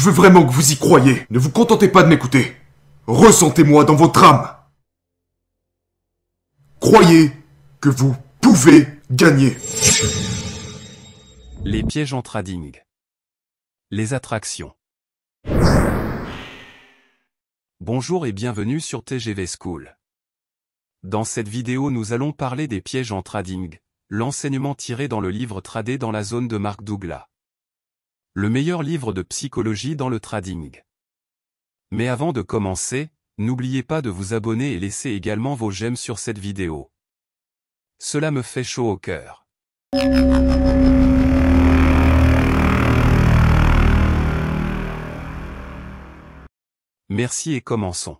veux vraiment que vous y croyiez. Ne vous contentez pas de m'écouter. Ressentez-moi dans votre âme. Croyez que vous pouvez gagner. Les pièges en trading. Les attractions. Bonjour et bienvenue sur TGV School. Dans cette vidéo nous allons parler des pièges en trading, l'enseignement tiré dans le livre Trader dans la zone de Mark Douglas. Le meilleur livre de psychologie dans le trading. Mais avant de commencer, n'oubliez pas de vous abonner et laisser également vos j'aime sur cette vidéo. Cela me fait chaud au cœur. Merci et commençons.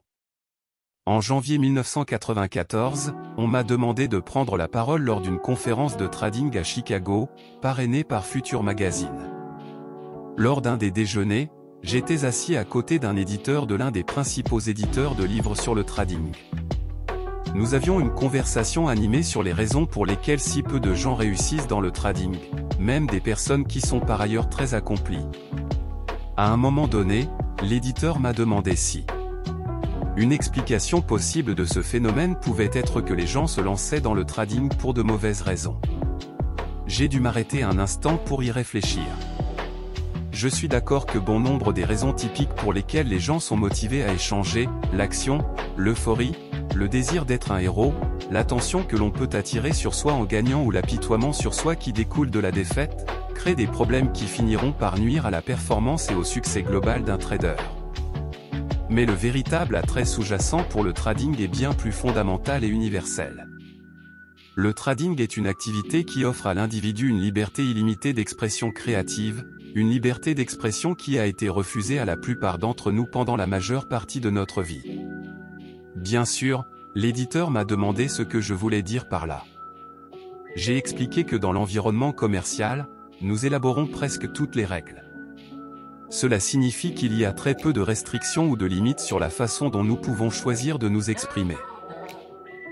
En janvier 1994, on m'a demandé de prendre la parole lors d'une conférence de trading à Chicago, parrainée par Future Magazine. Lors d'un des déjeuners, j'étais assis à côté d'un éditeur de l'un des principaux éditeurs de livres sur le trading. Nous avions une conversation animée sur les raisons pour lesquelles si peu de gens réussissent dans le trading, même des personnes qui sont par ailleurs très accomplies. À un moment donné, l'éditeur m'a demandé si une explication possible de ce phénomène pouvait être que les gens se lançaient dans le trading pour de mauvaises raisons. J'ai dû m'arrêter un instant pour y réfléchir. Je suis d'accord que bon nombre des raisons typiques pour lesquelles les gens sont motivés à échanger, l'action, l'euphorie, le désir d'être un héros, l'attention que l'on peut attirer sur soi en gagnant ou l'apitoiement sur soi qui découle de la défaite, créent des problèmes qui finiront par nuire à la performance et au succès global d'un trader. Mais le véritable attrait sous-jacent pour le trading est bien plus fondamental et universel. Le trading est une activité qui offre à l'individu une liberté illimitée d'expression créative, une liberté d'expression qui a été refusée à la plupart d'entre nous pendant la majeure partie de notre vie. Bien sûr, l'éditeur m'a demandé ce que je voulais dire par là. J'ai expliqué que dans l'environnement commercial, nous élaborons presque toutes les règles. Cela signifie qu'il y a très peu de restrictions ou de limites sur la façon dont nous pouvons choisir de nous exprimer.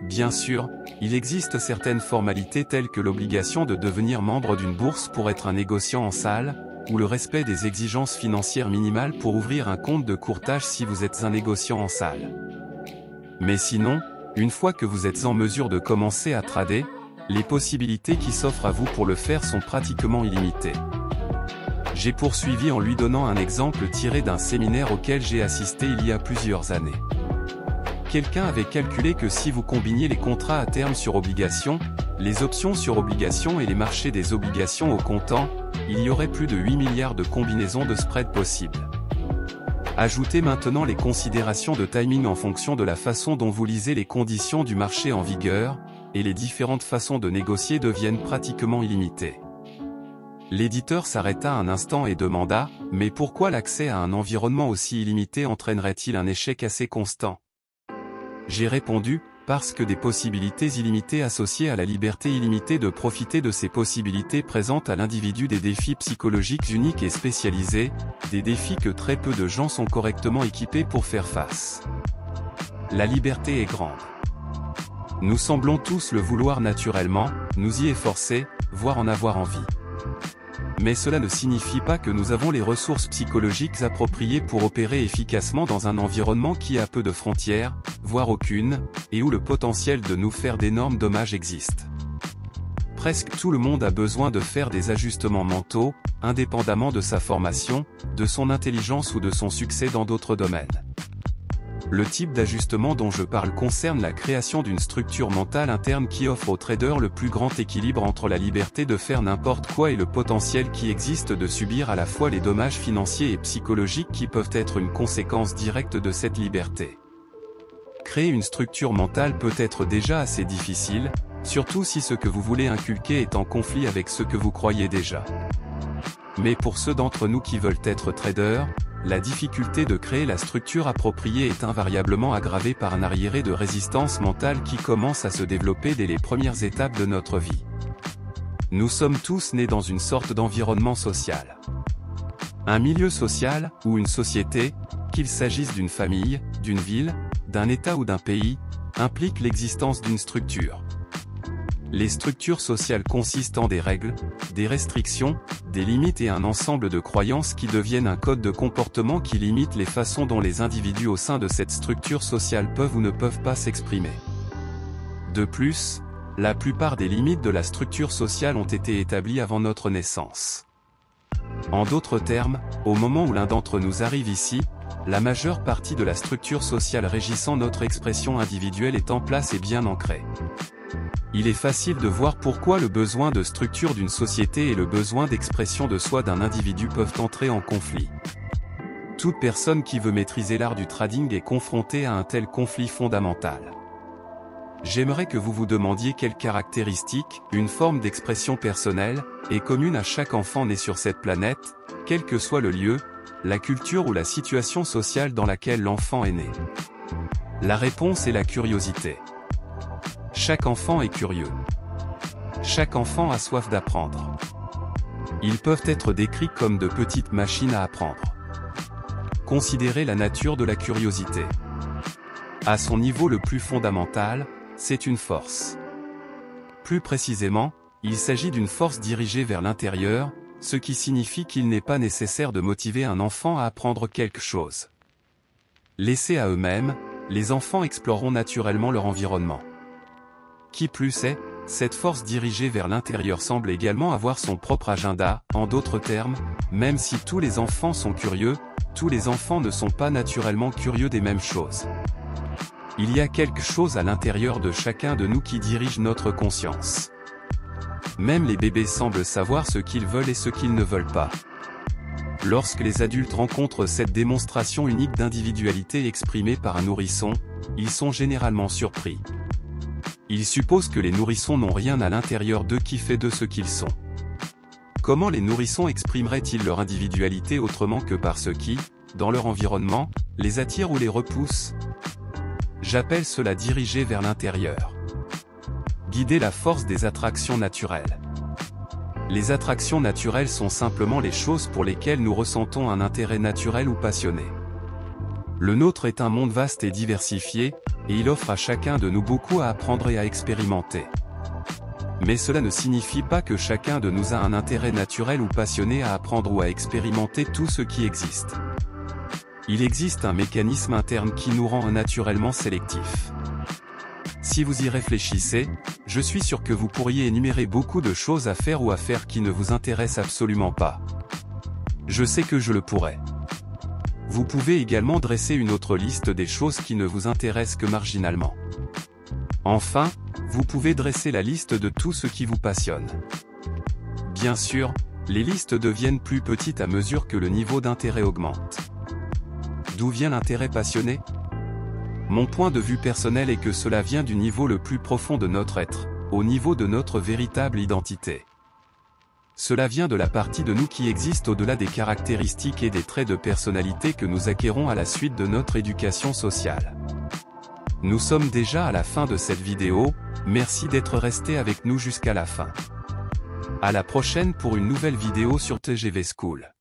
Bien sûr, il existe certaines formalités telles que l'obligation de devenir membre d'une bourse pour être un négociant en salle, ou le respect des exigences financières minimales pour ouvrir un compte de courtage si vous êtes un négociant en salle. Mais sinon, une fois que vous êtes en mesure de commencer à trader, les possibilités qui s'offrent à vous pour le faire sont pratiquement illimitées. J'ai poursuivi en lui donnant un exemple tiré d'un séminaire auquel j'ai assisté il y a plusieurs années. Quelqu'un avait calculé que si vous combiniez les contrats à terme sur obligation, les options sur obligation et les marchés des obligations au comptant, il y aurait plus de 8 milliards de combinaisons de spreads possibles. Ajoutez maintenant les considérations de timing en fonction de la façon dont vous lisez les conditions du marché en vigueur, et les différentes façons de négocier deviennent pratiquement illimitées. L'éditeur s'arrêta un instant et demanda « Mais pourquoi l'accès à un environnement aussi illimité entraînerait-il un échec assez constant ?» J'ai répondu « Parce que des possibilités illimitées associées à la liberté illimitée de profiter de ces possibilités présentent à l'individu des défis psychologiques uniques et spécialisés, des défis que très peu de gens sont correctement équipés pour faire face. La liberté est grande. Nous semblons tous le vouloir naturellement, nous y efforcer, voire en avoir envie. Mais cela ne signifie pas que nous avons les ressources psychologiques appropriées pour opérer efficacement dans un environnement qui a peu de frontières, voire aucune, et où le potentiel de nous faire d'énormes dommages existe. Presque tout le monde a besoin de faire des ajustements mentaux, indépendamment de sa formation, de son intelligence ou de son succès dans d'autres domaines. Le type d'ajustement dont je parle concerne la création d'une structure mentale interne qui offre au trader le plus grand équilibre entre la liberté de faire n'importe quoi et le potentiel qui existe de subir à la fois les dommages financiers et psychologiques qui peuvent être une conséquence directe de cette liberté. Créer une structure mentale peut être déjà assez difficile, surtout si ce que vous voulez inculquer est en conflit avec ce que vous croyez déjà. Mais pour ceux d'entre nous qui veulent être traders, la difficulté de créer la structure appropriée est invariablement aggravée par un arriéré de résistance mentale qui commence à se développer dès les premières étapes de notre vie. Nous sommes tous nés dans une sorte d'environnement social. Un milieu social, ou une société, qu'il s'agisse d'une famille, d'une ville, d'un État ou d'un pays, implique l'existence d'une structure. Les structures sociales consistent en des règles, des restrictions, des limites et un ensemble de croyances qui deviennent un code de comportement qui limite les façons dont les individus au sein de cette structure sociale peuvent ou ne peuvent pas s'exprimer. De plus, la plupart des limites de la structure sociale ont été établies avant notre naissance. En d'autres termes, au moment où l'un d'entre nous arrive ici, la majeure partie de la structure sociale régissant notre expression individuelle est en place et bien ancrée. Il est facile de voir pourquoi le besoin de structure d'une société et le besoin d'expression de soi d'un individu peuvent entrer en conflit. Toute personne qui veut maîtriser l'art du trading est confrontée à un tel conflit fondamental. J'aimerais que vous vous demandiez quelles caractéristiques, une forme d'expression personnelle, est commune à chaque enfant né sur cette planète, quel que soit le lieu, la culture ou la situation sociale dans laquelle l'enfant est né. La réponse est la curiosité. Chaque enfant est curieux. Chaque enfant a soif d'apprendre. Ils peuvent être décrits comme de petites machines à apprendre. Considérez la nature de la curiosité. À son niveau le plus fondamental, c'est une force. Plus précisément, il s'agit d'une force dirigée vers l'intérieur, ce qui signifie qu'il n'est pas nécessaire de motiver un enfant à apprendre quelque chose. Laissés à eux-mêmes, les enfants exploreront naturellement leur environnement. Qui plus est, cette force dirigée vers l'intérieur semble également avoir son propre agenda, en d'autres termes, même si tous les enfants sont curieux, tous les enfants ne sont pas naturellement curieux des mêmes choses. Il y a quelque chose à l'intérieur de chacun de nous qui dirige notre conscience. Même les bébés semblent savoir ce qu'ils veulent et ce qu'ils ne veulent pas. Lorsque les adultes rencontrent cette démonstration unique d'individualité exprimée par un nourrisson, ils sont généralement surpris. Ils supposent que les nourrissons n'ont rien à l'intérieur d'eux qui fait d'eux ce qu'ils sont. Comment les nourrissons exprimeraient-ils leur individualité autrement que par ce qui, dans leur environnement, les attire ou les repousse ? J'appelle cela diriger vers l'intérieur. Guider la force des attractions naturelles. Les attractions naturelles sont simplement les choses pour lesquelles nous ressentons un intérêt naturel ou passionné. Le nôtre est un monde vaste et diversifié, et il offre à chacun de nous beaucoup à apprendre et à expérimenter. Mais cela ne signifie pas que chacun de nous a un intérêt naturel ou passionné à apprendre ou à expérimenter tout ce qui existe. Il existe un mécanisme interne qui nous rend naturellement sélectifs. Si vous y réfléchissez, je suis sûr que vous pourriez énumérer beaucoup de choses à faire ou à faire qui ne vous intéressent absolument pas. Je sais que je le pourrais. Vous pouvez également dresser une autre liste des choses qui ne vous intéressent que marginalement. Enfin, vous pouvez dresser la liste de tout ce qui vous passionne. Bien sûr, les listes deviennent plus petites à mesure que le niveau d'intérêt augmente. D'où vient l'intérêt passionné ? Mon point de vue personnel est que cela vient du niveau le plus profond de notre être, au niveau de notre véritable identité. Cela vient de la partie de nous qui existe au-delà des caractéristiques et des traits de personnalité que nous acquérons à la suite de notre éducation sociale. Nous sommes déjà à la fin de cette vidéo, merci d'être resté avec nous jusqu'à la fin. À la prochaine pour une nouvelle vidéo sur TGV School.